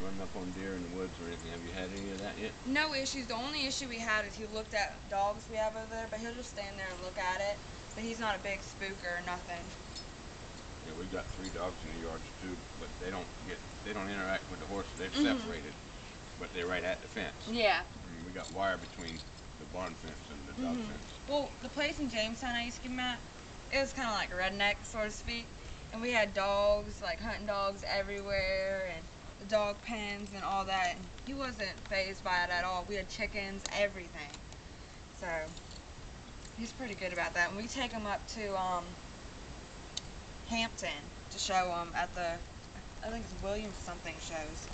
running up on deer in the woods or anything. Have you had any of that yet? No issues. The only issue we had is he looked at dogs we have over there, but he'll just stand there and look at it. But he's not a big spooker or nothing. Yeah, we've got 3 dogs in the yards too, but they don't interact with the horses. They've Mhm. separated, but they're right at the fence. Yeah. We got wire between the barn fence and the dog fence. Well, the place in Jamestown I used to give him at, it was kind of like redneck, so to speak. And we had dogs, like hunting dogs everywhere, and the dog pens and all that. And he wasn't fazed by it at all. We had chickens, everything. So he's pretty good about that. And we take him up to Hampton to show him at the, I think it's Williams something shows.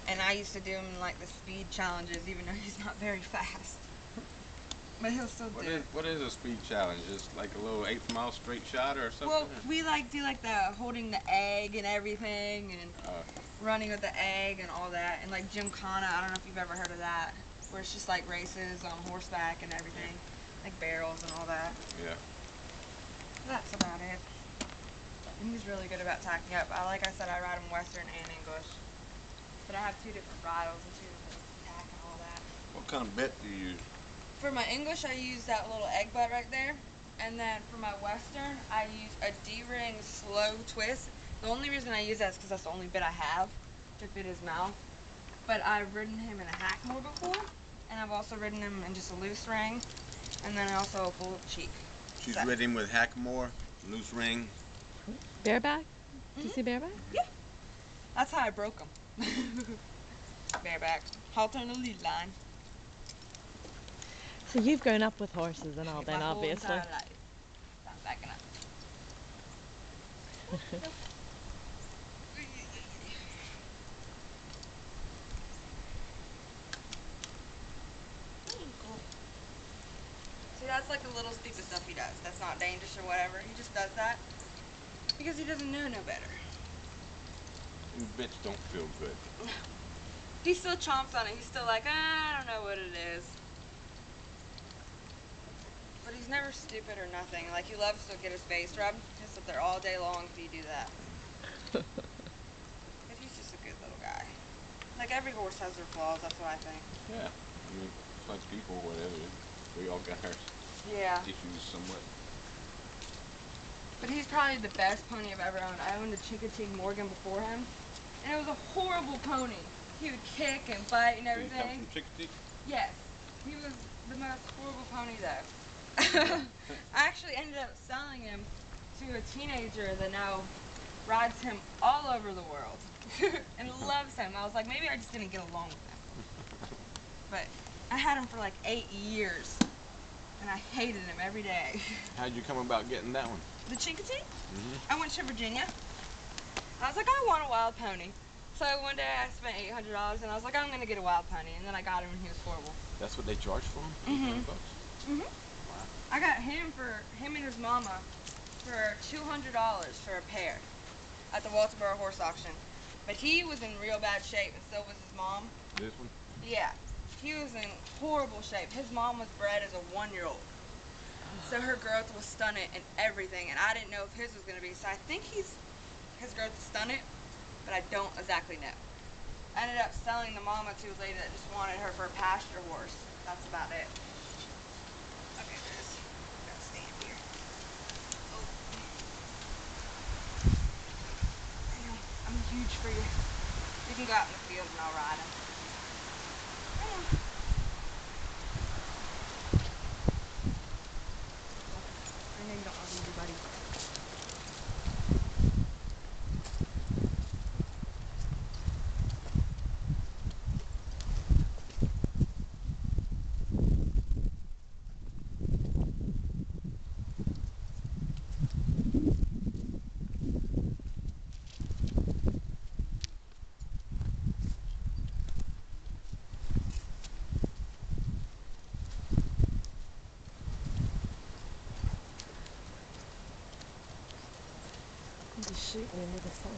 And I used to do him in like the speed challenges, even though he's not very fast. But he'll still do it. What is a speed challenge? Just like a little 8-mile straight shot or something? Well, we like do like the holding the egg and everything, and running with the egg and all that, and like Gymkhana. I don't know if you've ever heard of that, where it's just like races on horseback and everything, like barrels and all that. Yeah. That's about it. And he's really good about tacking up. Like I said, I ride him Western and English, but I have 2 different bridles and 2 different tack and all that. What kind of bit do you use? For my English, I use that little egg butt right there. And then for my Western, I use a D-ring slow twist. The only reason I use that is because that's the only bit I have to fit his mouth. But I've ridden him in a Hackmore before, and I've also ridden him in just a loose ring, and then also a bullet cheek. She's ridden him with Hackmore, loose ring. Bareback? Did you see bareback? Yeah. That's how I broke him. Bareback. Halter on the lead line. So you've grown up with horses and all My then, whole obviously. entire life. Stop backing up. See, that's like the little stupid stuff he does. That's not dangerous or whatever. He just does that because he doesn't know no better. These bits don't feel good. He still chomps on it. He's still like, I don't know what it is. But he's never stupid or nothing. Like, he loves to get his face rubbed. He'll sit there all day long if you do that. But he's just a good little guy. Like, every horse has their flaws, that's what I think. Yeah. I mean, it's like people, whatever. We all got our issues somewhat. But he's probably the best pony I've ever owned. I owned a Chickatee Morgan before him. And it was a horrible pony. He would kick and bite and everything. Did he come from Chickatee? Yes. He was the most horrible pony, though. I actually ended up selling him to a teenager that now rides him all over the world and loves him. I was like, maybe I just didn't get along with him. But I had him for like 8 years, and I hated him every day. How'd you come about getting that one? The Chickatee? I went to Virginia. I was like, I want a wild pony. So one day I spent $800, and I was like, I'm gonna get a wild pony, and then I got him, and he was horrible. That's what they charge for him? $800? Wow. I got him and his mama for $200 for a pair at the Walterboro horse auction. But he was in real bad shape, and so was his mom. This one? Yeah. He was in horrible shape. His mom was bred as a 1-year-old. So her growth was stunted and everything, and I didn't know if his was going to be. So I think his growth is stunted, but I don't exactly know. I ended up selling the mama to a lady that just wanted her for a pasture horse. That's about it. Okay, Chris. Gotta stand here. Oh. Hang on. I'm huge for you. You can go out in the field and I'll ride him. Hang on. I know you don't love me, buddy. He's shooting into the sun.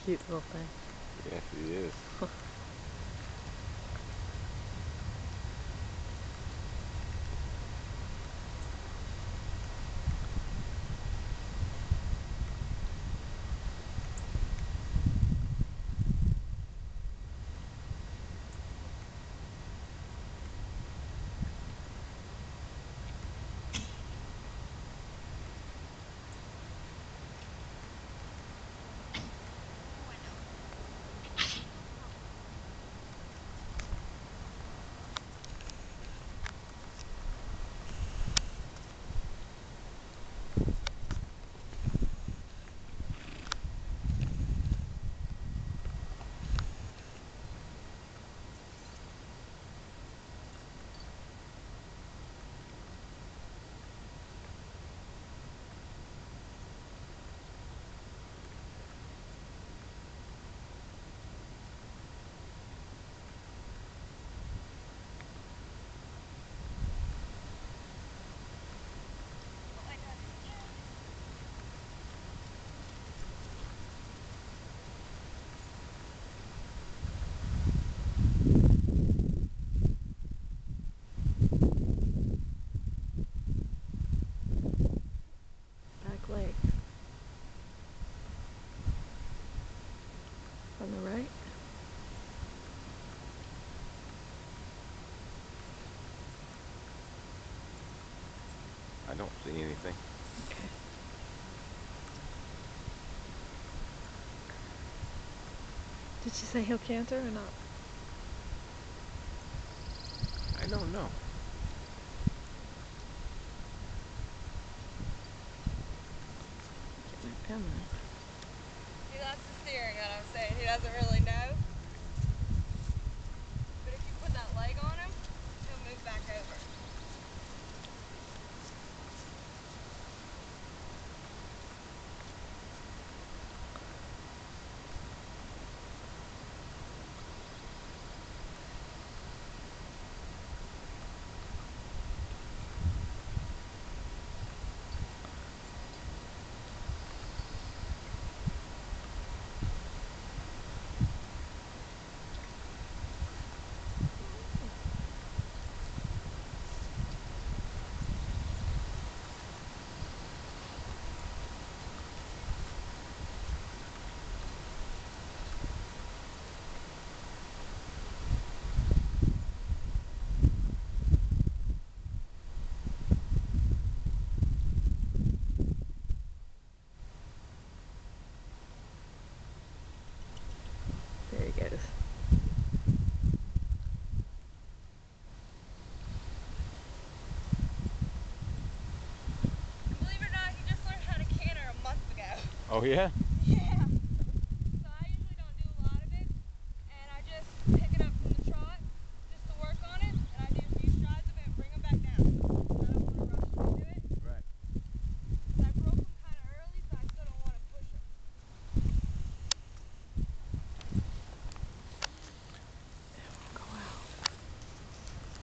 Cute little thing. Yes, he is. Back leg. On the right. I don't see anything. Okay. Did she say he'll canter or not? I don't know. Get my camera. He lost the steering, that I'm saying. He doesn't really know. But if you put that leg on him, he'll move back over. There he goes. Believe it or not, he just learned how to canter a month ago. Oh, yeah?